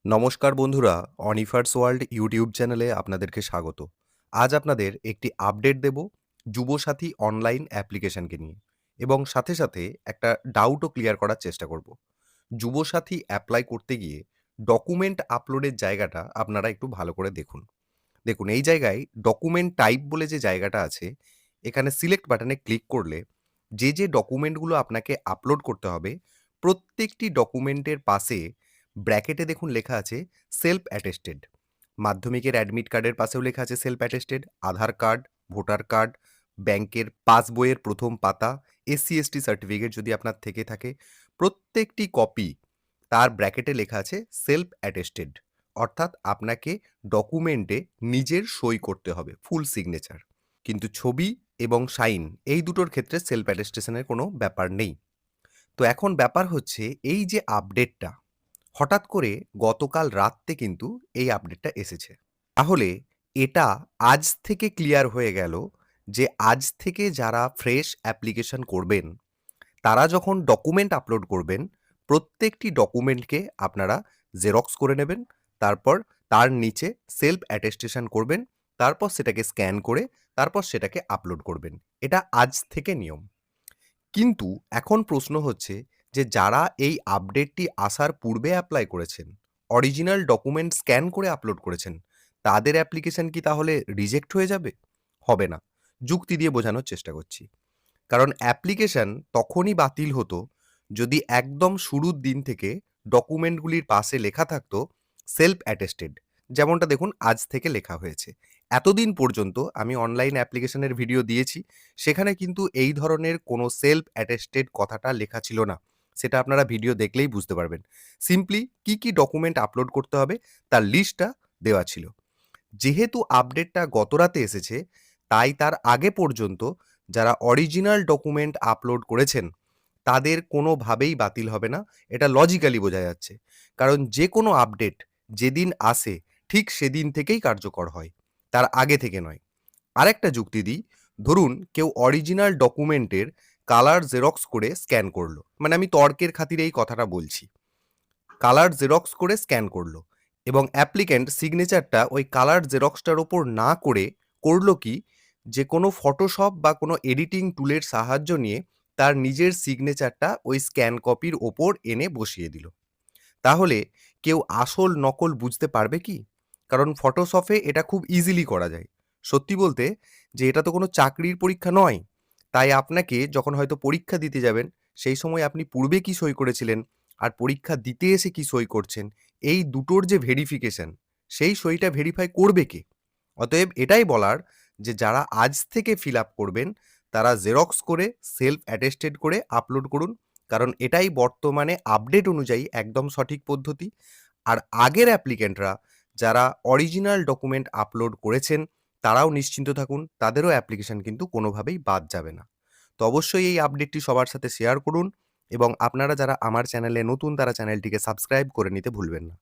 নমস্কার বন্ধুরা, অনিফার্স world YouTube চ্যানেলে আপনাদেরকে স্বাগত। আজ আপনাদের একটি আপডেট দেব যুবসাথী অনলাইন অ্যাপ্লিকেশনকে নিয়ে এবং সাথে একটা ডাউটও ক্লিয়ার করার চেষ্টা করব। যুবসাথী অ্যাপ্লাই করতে গিয়ে ডকুমেন্ট আপলোডের জায়গাটা আপনারা একটু ভালো করে দেখুন। দেখুন এই জায়গায় ডকুমেন্ট টাইপ বলে যে জায়গাটা আছে, এখানে সিলেক্ট বাটনে ক্লিক করলে যে ডকুমেন্টগুলো আপনাকে আপলোড করতে হবে, প্রত্যেকটি ডকুমেন্টের পাশে ব্র্যাকেটে দেখুন লেখা আছে সেলফ অ্যাটেস্টেড। মাধ্যমিকের অ্যাডমিট কার্ডের পাশেও লেখা আছে সেলফ অ্যাটেস্টেড, আধার কার্ড, ভোটার কার্ড, ব্যাংকের পাসবইয়ের প্রথম পাতা, এসসি/এসটি সার্টিফিকেট যদি আপনার থেকে থাকে, প্রত্যেকটি কপি তার ব্র্যাকেটে লেখা আছে সেলফ অ্যাটেস্টেড। অর্থাৎ আপনাকে ডকুমেন্টে নিজের সই করতে হবে, ফুল সিগনেচার। কিন্তু ছবি এবং সাইন এই দুটোর ক্ষেত্রে সেলফ অ্যাটেস্টেশনের কোনো ব্যাপার নেই। তো এখন ব্যাপার হচ্ছে এই যে আপডেটটা, হঠাৎ করে গতকাল রাত্রে কিন্তু এই আপডেটটা এসেছে। তাহলে এটা আজ থেকে ক্লিয়ার হয়ে গেল যে আজ থেকে যারা ফ্রেশ অ্যাপ্লিকেশন করবেন, তারা যখন ডকুমেন্ট আপলোড করবেন, প্রত্যেকটি ডকুমেন্টকে আপনারা জেরক্স করে নেবেন। তারপর তার নিচে সেলফ অ্যাটেস্টেশন করবেন। তারপর সেটাকে স্ক্যান করে তারপর সেটাকে আপলোড করবেন। এটা আজ থেকে নিয়ম। কিন্তু এখন প্রশ্ন হচ্ছে যে যারা এই আপডেটটি আসার পূর্বে অ্যাপ্লাই করেছেন, অরিজিনাল ডকুমেন্ট স্ক্যান করে আপলোড করেছেন, তাদের অ্যাপ্লিকেশন কি তাহলে রিজেক্ট হয়ে যাবে? হবে না। যুক্তি দিয়ে বোঝানোর চেষ্টা করছি। কারণ অ্যাপ্লিকেশন তখনই বাতিল হতো যদি একদম শুরুর দিন থেকে ডকুমেন্টগুলির পাশে লেখা থাকতো সেলফ অ্যাটেস্টেড। যেমনটা দেখুন আজ থেকে লেখা হয়েছে। এতদিন পর্যন্ত আমি অনলাইন অ্যাপ্লিকেশনের ভিডিও দিয়েছি, সেখানে কিন্তু এই ধরনের কোনো সেলফ অ্যাটেস্টেড কথাটা লেখা ছিল না। সেটা আপনারা ভিডিও দেখলেই বুঝতে পারবেন। সিম্পলি কি ডকুমেন্ট আপলোড করতে হবে তার লিস্টটা দেওয়া ছিল। যেহেতু আপডেটটা গতরাতে এসেছে, তাই তার আগে পর্যন্ত যারা অরিজিনাল ডকুমেন্ট আপলোড করেছেন, তাদের কোনোভাবেই বাতিল হবে না। এটা লজিক্যালি বোঝা যাচ্ছে। কারণ যে কোনো আপডেট যেদিন আসে, ঠিক সেদিন থেকেই কার্যকর হয়। তার আগে থেকে নয়। আরেকটা যুক্তি দিই, ধরুন কেউ অরিজিনাল ডকুমেন্টের কালার জেরক্স করে স্ক্যান করলো। মানে আমি তর্কের খাতিরে এই কথাটা বলছি। কালার জেরক্স করে স্ক্যান করলো এবং অ্যাপ্লিক্যান্ট সিগনেচারটা ওই কালার জেরক্সটার ওপর না করে করলো কি, যে কোনো ফটোশপ বা কোনো এডিটিং টুলের সাহায্য নিয়ে তার নিজের সিগনেচারটা ওই স্ক্যান কপির ওপর এনে বসিয়ে দিল। তাহলে কেউ আসল নকল বুঝতে পারবে কি? কারণ ফটোশপে এটা খুব ইজিলি করা যায়। সত্যি বলতে যে এটা তো কোনো চাকরির পরীক্ষা নয়। তাই আপনাকে যখন হয়তো পরীক্ষা দিতে যাবেন, সেই সময় আপনি পূর্বে কি সই করেছিলেন আর পরীক্ষা দিতে এসে কি সই করছেন, এই দুটোর যে ভেরিফিকেশন, সেই সইটা ভেরিফাই করবে কে? অতএব এটাই বলার যে যারা আজ থেকে ফিল আপ করবেন, তারা জেরক্স করে সেলফ অ্যাটেস্টেড করে আপলোড করুন। কারণ এটাই বর্তমানে আপডেট অনুযায়ী একদম সঠিক পদ্ধতি। আর আগের অ্যাপ্লিক্যান্টরা যারা অরিজিনাল ডকুমেন্ট আপলোড করেছেন, তারাও নিশ্চিন্ত থাকুন, তাদেরও অ্যাপ্লিকেশন কিন্তু কোনোভাবেই বাদ যাবে না। তো অবশ্যই এই আপডেটটি সবার সাথে শেয়ার করুন এবং আপনারা যারা আমার চ্যানেলে নতুন, তারা চ্যানেলটিকে সাবস্ক্রাইব করে নিতে ভুলবেন না।